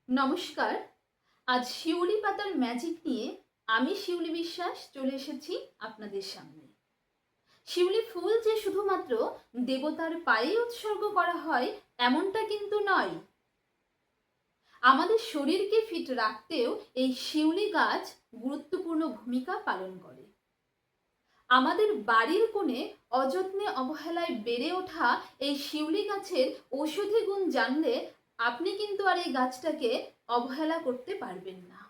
নমস্কার। আজ শিউলি পাতার ম্যাজিক নিয়ে আমি শিউলি বিশ্বাস চলে এসেছি আপনাদের সামনে। শিউলি ফুল যে শুধুমাত্র দেবতার পায়ে উৎসর্গ করা হয় এমনটা কিন্তু নয়। আমাদের শরীরকে ফিট রাখতেও এই শিউলি গাছ গুরুত্বপূর্ণ ভূমিকা পালন করে। আমাদের বাড়ির কোণে অযত্নে অবহেলায় বেড়ে ওঠা এই শিউলি গাছের ঔষধি গুণ জানলে আপনি কিন্তু আর এই গাছটাকে অবহেলা করতে পারবেন না।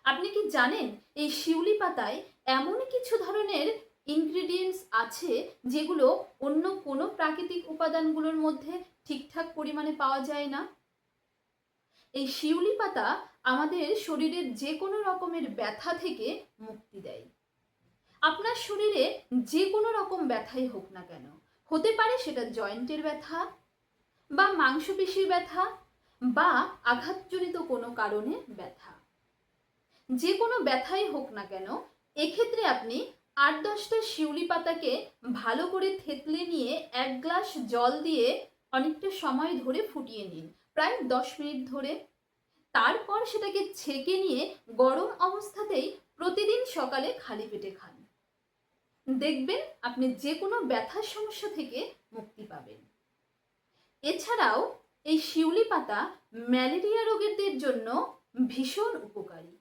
আপনি কি জানেন এই শিউলি পাতায় এমন কিছু ধরনের ইনগ্রিডিয়েন্টস আছে যেগুলো অন্য কোনো প্রাকৃতিক উপাদানগুলোর মধ্যে ঠিকঠাক পরিমাণে পাওয়া যায় না? এই শিউলি পাতা আমাদের শরীরের যে কোনো রকমের ব্যথা থেকে মুক্তি দেয়। আপনার শরীরে যে কোনো রকম ব্যথাই হোক না কেন, হতে পারে সেটা জয়েন্টের ব্যথা বা মাংসপেশির ব্যথা বা আঘাতজনিত কোনো কারণে ব্যথা, যে কোনো ব্যথাই হোক না কেন, এক্ষেত্রে আপনি 8-10টা শিউলি পাতাকে ভালো করে থেতলে নিয়ে 1 গ্লাস জল দিয়ে অনেকটা সময় ধরে ফুটিয়ে নিন, প্রায় 10 মিনিট ধরে। তারপর সেটাকে ছেঁকে নিয়ে গরম অবস্থাতেই প্রতিদিন সকালে খালি পেটে খান। দেখবেন আপনি যে কোনো ব্যথার সমস্যা থেকে মুক্তি পাবেন। এছাড়াও এই শিউলি পাতা ম্যালেরিয়া রোগীদের জন্য ভীষণ উপকারী।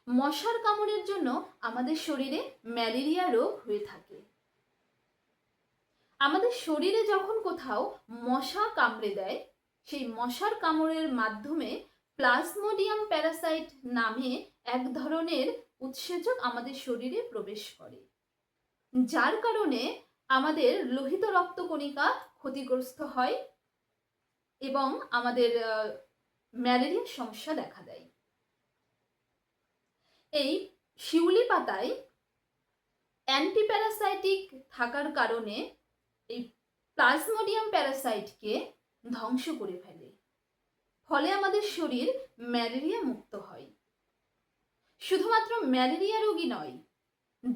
মশার কামড়ের জন্য আমাদের শরীরে ম্যালেরিয়া রোগ হয়ে থাকে। আমাদের শরীরে যখন কোথাও মশা কামড়ে দেয়, সেই মশার কামড়ের মাধ্যমে প্লাজমোডিয়াম প্যারাসাইট নামে এক ধরনের উৎসেচক আমাদের শরীরে প্রবেশ করে, যার কারণে আমাদের লোহিত রক্তকণিকা ক্ষতিগ্রস্ত হয় এবং আমাদের ম্যালেরিয়ার সমস্যা দেখা দেয়। এই শিউলি পাতায় অ্যান্টিপ্যারাসাইটিক থাকার কারণে এই প্লাজমোডিয়াম প্যারাসাইটকে ধ্বংস করে ফেলে, ফলে আমাদের শরীর ম্যালেরিয়া মুক্ত হয়। শুধুমাত্র ম্যালেরিয়া রোগী নয়,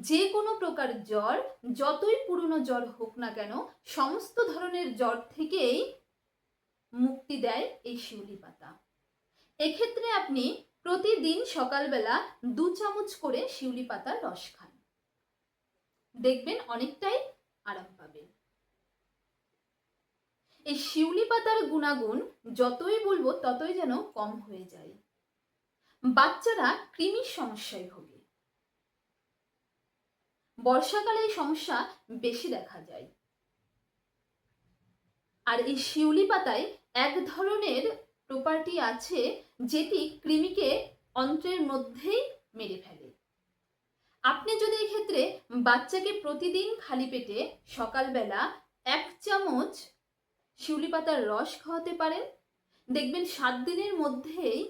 যে কোনো প্রকার জ্বর, যতই পুরনো জ্বর হোক না কেন, সমস্ত ধরনের জ্বর থেকেই মুক্তি দেয় এই শিউলি পাতা। এক্ষেত্রে আপনি প্রতিদিন সকালবেলা 2 চামচ করে শিউলি পাতার রস খান, দেখবেন অনেকটাই আরাম পাবেন। এই শিউলি পাতার গুণাগুণ যতই বলবো ততই যেন কম হয়ে যায়। বাচ্চারা কৃমির সমস্যায় ভোগে, বর্ষাকালে এই সমস্যা বেশি দেখা যায়। আর এই শিউলি পাতায় এক ধরনের প্রপার্টি আছে যেটি কৃমিকে অন্ত্রের মধ্যেই মেরে ফেলে। আপনি যদি এক্ষেত্রে বাচ্চাকে প্রতিদিন খালি পেটে সকালবেলা 1 চামচ শিউলি পাতার রস খাওয়াতে পারেন, দেখবেন 7 দিনের মধ্যেই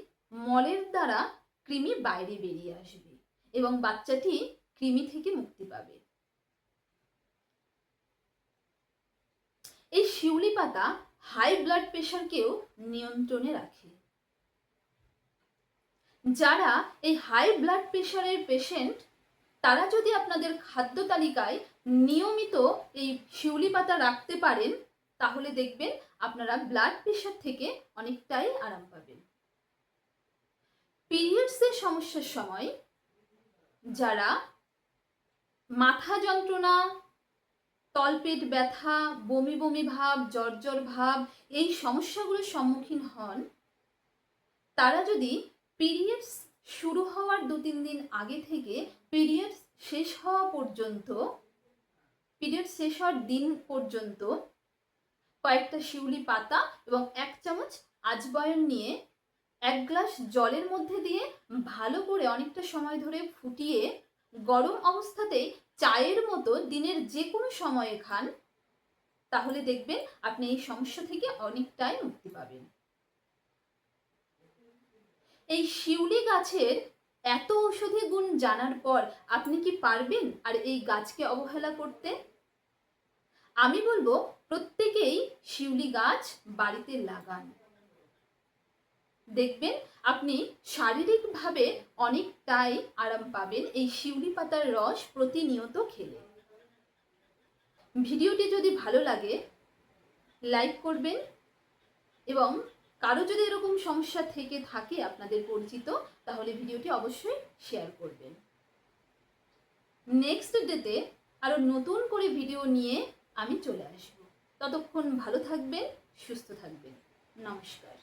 মলের দ্বারা কৃমি বাইরে বেরিয়ে আসবে এবং বাচ্চাটি কৃমি থেকে মুক্তি পাবে। এই শিউলি পাতা হাই ব্লাড প্রেশারকেও নিয়ন্ত্রণে রাখে। যারা এই হাই ব্লাড প্রেশারের পেশেন্ট, তারা যদি আপনাদের খাদ্য তালিকায় নিয়মিত এই শিউলি পাতা রাখতে পারেন, তাহলে দেখবেন আপনারা ব্লাড প্রেশার থেকে অনেকটাই আরাম পাবেন। পিরিয়ডসের সমস্যার সময় যারা মাথা যন্ত্রণা, তলপেট ব্যথা, বমি বমি ভাব, জ্বর জ্বর ভাব, এই সমস্যাগুলোর সম্মুখীন হন, তারা যদি পিরিয়ডস শুরু হওয়ার 2-3 দিন আগে থেকে পিরিয়ডস শেষ হওয়া দিন পর্যন্ত কয়েকটা শিউলি পাতা এবং 1 চামচ আজওয়াইন নিয়ে 1 গ্লাস জলের মধ্যে দিয়ে ভালো করে অনেকটা সময় ধরে ফুটিয়ে গরম অবস্থাতেই চায়ের মতো দিনের যে কোনো সময়ে খান, তাহলে দেখবেন আপনি এই সমস্যা থেকে অনেকটাই মুক্তি পাবেন। এই শিউলি গাছের এত ঔষধি গুণ জানার পর আপনি কি পারবেন আর এই গাছকে অবহেলা করতে? আমি বলবো প্রত্যেকেই শিউলি গাছ বাড়িতে লাগান, দেখবেন আপনি শারীরিকভাবে অনেকটাই আরাম পাবেন এই শিউলি পাতার রস প্রতিনিয়ত খেলে। ভিডিওটি যদি ভালো লাগে লাইক করবেন এবং কারো যদি এরকম সমস্যা থেকে থাকে আপনাদের পরিচিত, তাহলে ভিডিওটি অবশ্যই শেয়ার করবেন। নেক্সট ডেতে আরও নতুন করে ভিডিও নিয়ে আমি চলে আসব। ততক্ষণ ভালো থাকবেন, সুস্থ থাকবেন। নমস্কার।